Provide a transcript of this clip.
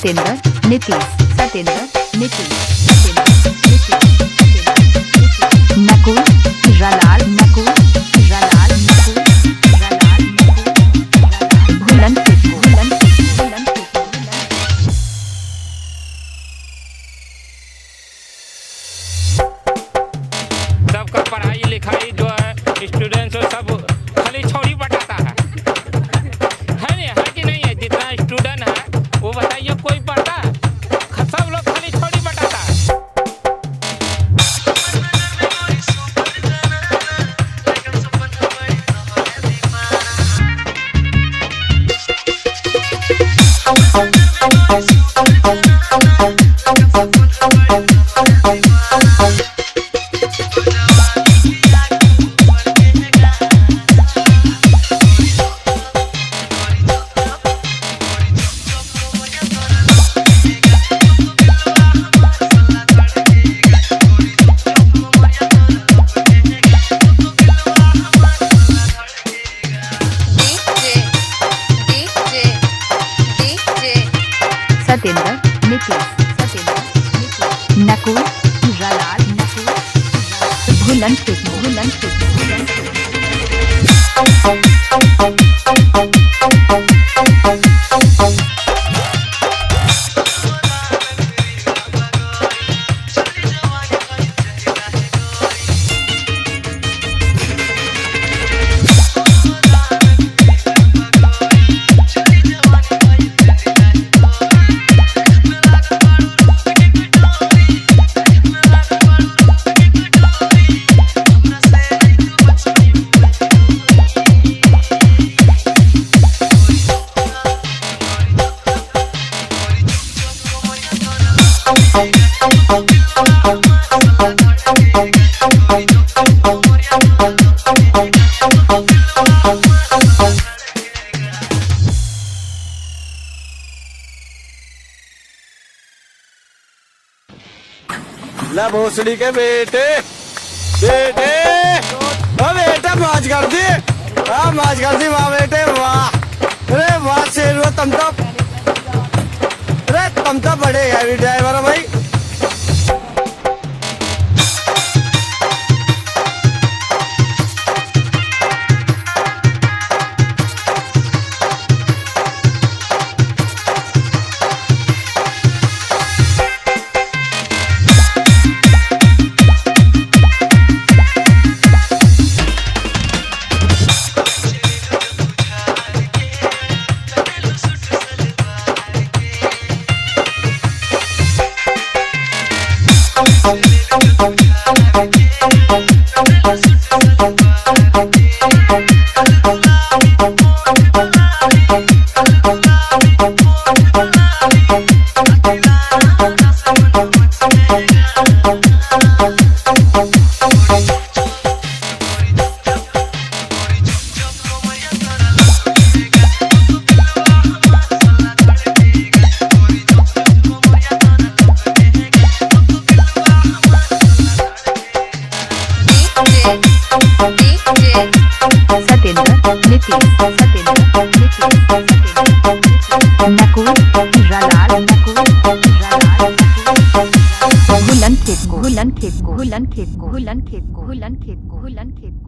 सत्येंद्र नीतीश नकुल रलाल भूलन सबका पढ़ाई लिखाई जो है स्टूडेंट्स सब खाली छोड़ी बटाता है नहीं है कि नहीं है? जितना स्टूडेंट है वो बताइए, कोई पढ़ता है? सब लोग खाली छोड़ी बटाता है। सत्येंद्र नीतीश नकुल रलाल भूलन ला भोसड़ी के बेटे बेटा मौज कर दी, मौज कर दी वाह बेटे वाह। अरे वाह शेर तुम तो बड़े हैवी ड्राइवर हो भाई। सत्येंद्र नीतीश नकुल रलाल भूलन खेत को